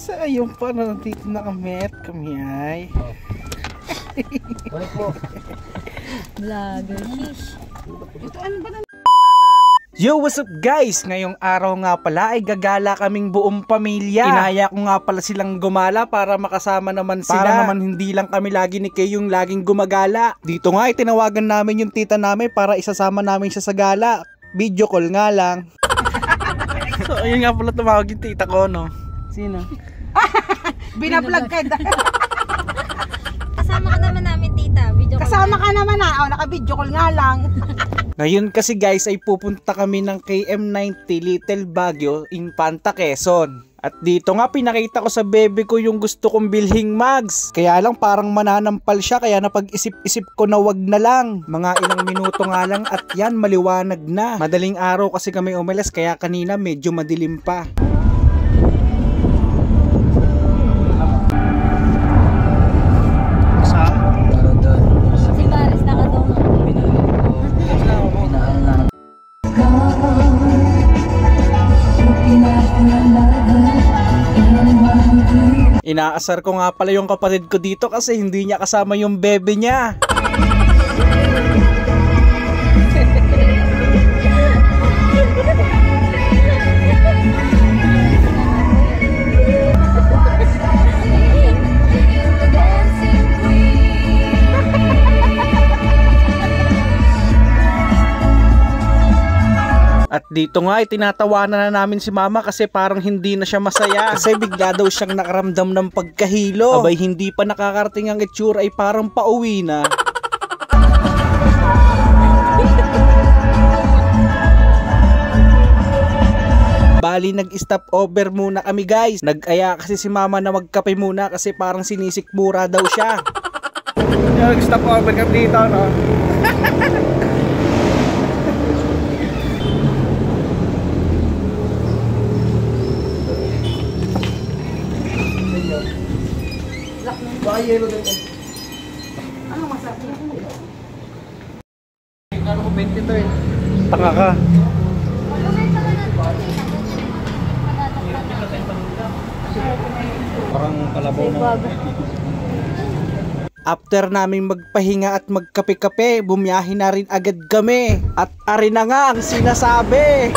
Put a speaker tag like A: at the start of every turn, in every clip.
A: Sa ayun pa na dito na kami at kami ay
B: Balik mo.
C: Vlogger fish.
A: ito ano ba na? Yo, what's up guys? Ngayong araw nga pala ay gagala kaming buong pamilya. Inaya ko nga pala silang gumala para makasama naman sila. Para naman hindi lang kami lagi ni Kay yung laging gumagala. Dito nga ay tinawagan namin yung tita namin para isasama namin siya sa gala. Video call nga lang. So ayun nga pala tumawag yung tita ko, no? Sino?
D: Binablog ka.
C: Kasama ka naman namin, tita. Video call.
D: Kasama ka naman na. Oh, naka-video call nga lang.
A: Ngayon kasi guys ay pupunta kami ng KM90 Little Baguio, Infanta, Quezon. At dito nga pinakita ko sa bebe ko yung gusto kong bilhing mugs. Kaya lang parang mananampal siya kaya napag-isip-isip ko na wag na lang. Mga ilang minuto nga lang at yan maliwanag na. Madaling araw kasi kami umalis kaya kanina medyo madilim pa. Inaasar ko nga pala yung kapatid ko dito kasi hindi niya kasama yung bebe niya. At dito nga ay tinatawanan na namin si mama kasi parang hindi na siya masaya. Kasi bigla daw siyang nakaramdam ng pagkahilo. Abay hindi pa nakakarating ang itsura ay parang pauwi na. Bali nag-stop over muna kami guys. Nag-aya kasi si mama na magkape muna kasi parang sinisikmura daw siya. Nag-stop over kami dito, no?
B: Yelo din.
D: Ano masabi?
B: Ano ko 23?
A: Tanga ka.
B: Parang kalabaw na.
A: After naming magpahinga at magkape-kape, bumiyahe na rin agad kami. At ari na nga ang sinasabi.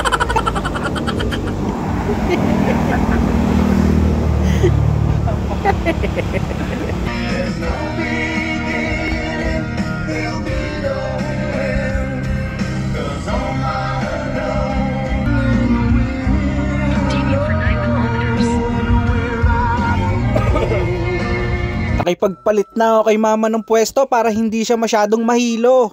A: Nakipagpalit na ako kay mama ng pwesto para hindi siya masyadong mahilo.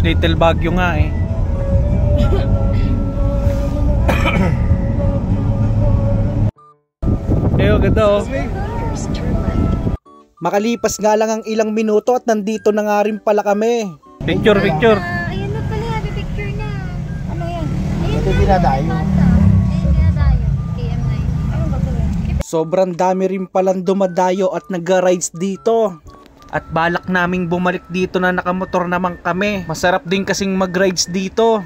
A: Little Baguio nga eh. Eyo, ganda oh. Makalipas nga lang ang ilang minuto at nandito na nga rin pala kami. Picture.
C: Ayan na pala, happy picture na. Ano yan?
B: Ito binadayo.
C: KM9. Ano ba ito?
A: Sobrang dami rin palang dumadayo at nag-rides dito. At balak naming bumalik dito na nakamotor naman kami. Masarap din kasing mag-rides dito.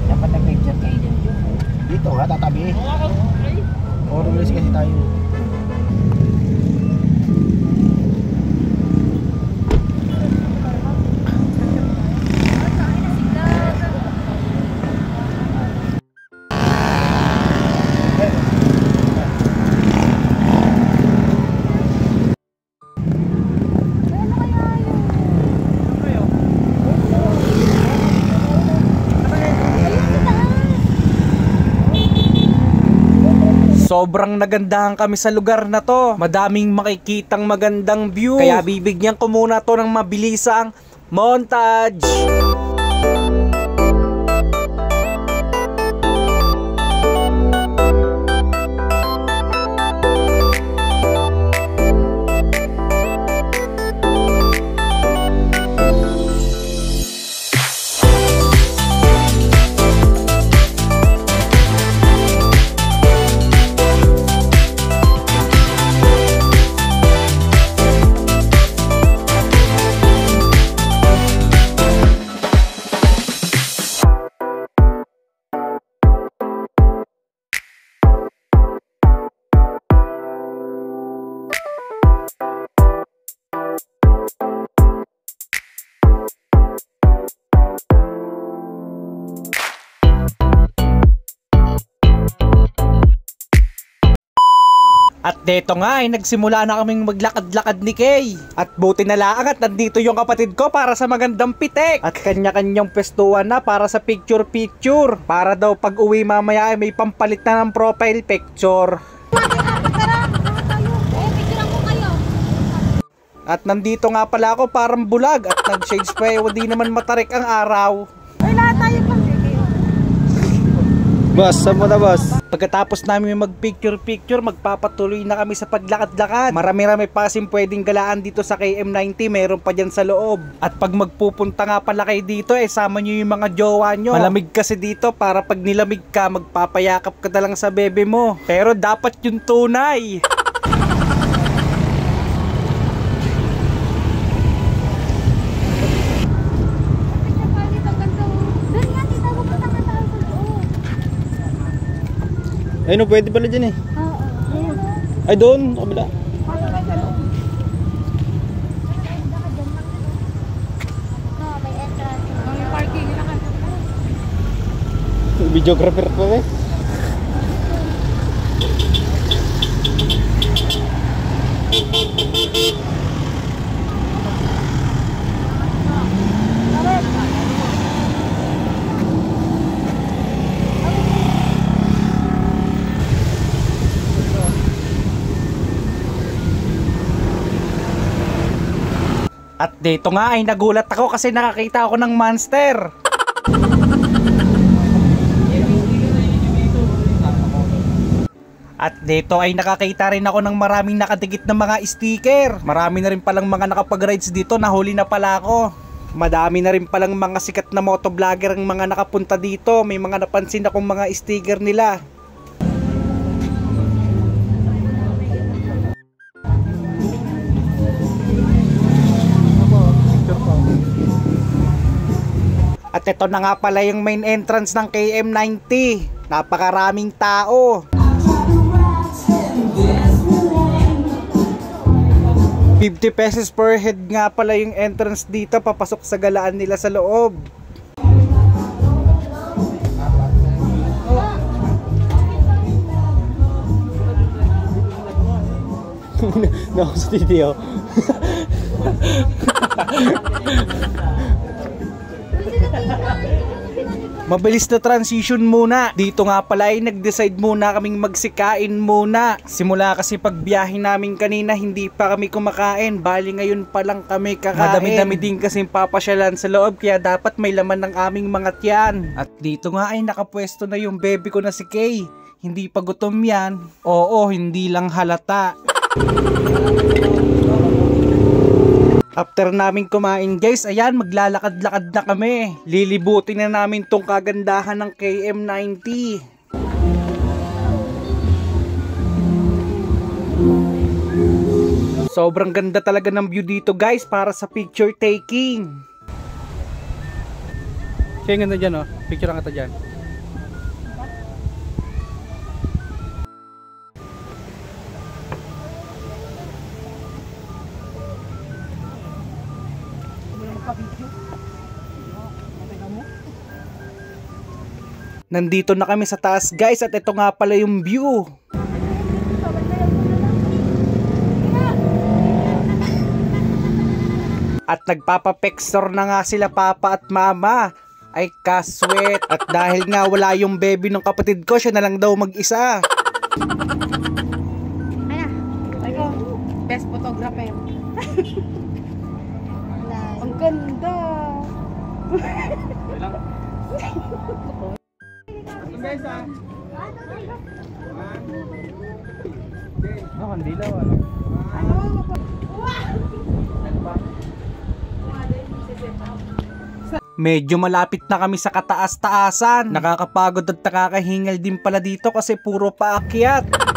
B: Dapat nag-picture kayo dyan. Dito ha, tatabi. O, rumilis kasi tayo.
A: Sobrang nagandahan kami sa lugar na to. Madaming makikitang magandang view. Kaya bibigyan ko muna to ng mabilisang montage. At deto nga ay nagsimula na kaming maglakad-lakad ni Kay. At buti na lang at nandito yung kapatid ko para sa magandang pitik. At kanya-kanyang pestuan na para sa picture-picture. Para daw pag uwi mamaya ay may pampalit na ng profile picture. At nandito nga pala ako parang bulag at nag-shades pa di naman matarik ang araw.
D: Ay, lahat tayo pa.
B: Boss, saan mo na boss?
A: Pagkatapos namin mag-picture-picture, magpapatuloy na kami sa paglakad-lakad. Marami-rami pa kasing pwedeng galaan dito sa KM90, meron pa dyan sa loob. At pag magpupunta nga pala kayo dito, sama nyo yung mga jowa nyo. Malamig kasi dito, para pag nilamig ka, magpapayakap ka na lang sa bebe mo. Pero dapat yung tunay.
B: Ay no, pwede pala dyan eh.
C: Oo.
B: Ay doon, kabila.
C: May entrance.
D: May parking na ka.
B: Videographer pa eh.
A: At dito nga ay nagulat ako kasi nakakita ako ng monster. At dito ay nakakita rin ako ng maraming nakadikit na mga sticker. Marami na rin palang mga nakapag-rides dito, nahuli na pala ako. Madami na rin palang mga sikat na motovlogger ang mga nakapunta dito. May mga napansin akong mga sticker nila. At ito na nga pala yung main entrance ng KM90. Napakaraming tao. 50 pesos per head nga pala yung entrance dito papasok sa galaan nila sa loob.
B: Nako sa video.
A: Mabilis na transition muna. Dito nga pala ay nag-decide muna kaming magsikain muna. Simula kasi pagbiyahe namin kanina hindi pa kami kumakain. Bali ngayon pa lang kami kakain. Madami-dami din kasi papasyalan sa loob kaya dapat may laman ng aming mga tiyan. At dito nga ay nakapwesto na yung baby ko na si Kay. Hindi pa gutom yan. Oo, hindi lang halata. After namin kumain guys, ayan maglalakad-lakad na kami. Lilibutin na namin tong kagandahan ng KM90. Sobrang ganda talaga ng view dito guys para sa picture taking. Kaya ganda dyan oh, picture lang ito dyan. Nandito na kami sa taas guys at ito nga pala yung view. At nagpapapextor na nga sila papa at mama. Ay kaswet. At dahil nga wala yung baby ng kapatid ko, siya na lang daw mag-isa.
D: Ikaw, best photographer. Ang ganda.
B: Guys ah.
A: No, hindi daw ano. Medyo malapit na kami sa kataas-taasan. Nakakapagod at nakakahingal din pala dito kasi puro paakyat.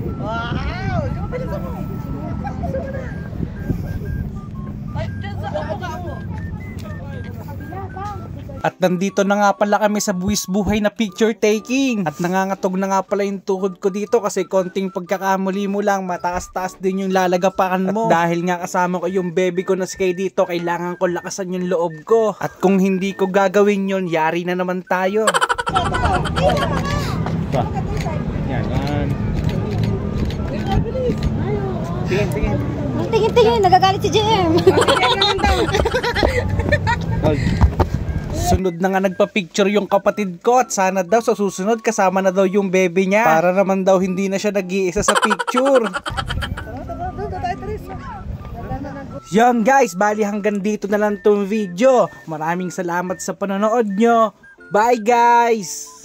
D: Wow!
A: At nandito na nga pala kami sa buwis buhay na picture taking. At nangangatog na nga pala yung tuhod ko dito kasi konting pagkakamuli mo lang, mataas-taas din yung lalagapakan mo. At dahil nga kasama ko yung baby ko na si Kay dito, kailangan ko lakasan yung loob ko. At kung hindi ko gagawin yun, yari na naman tayo. Yan. Tingin.
C: Tingin, nagagalit si JM.
A: Sunod na nga nagpa-picture yung kapatid ko at sana daw sa susunod kasama na daw yung baby niya. Para naman daw hindi na siya nag-iisa sa picture. Yan guys, bali hanggang dito na lang tong video. Maraming salamat sa panonood nyo. Bye guys!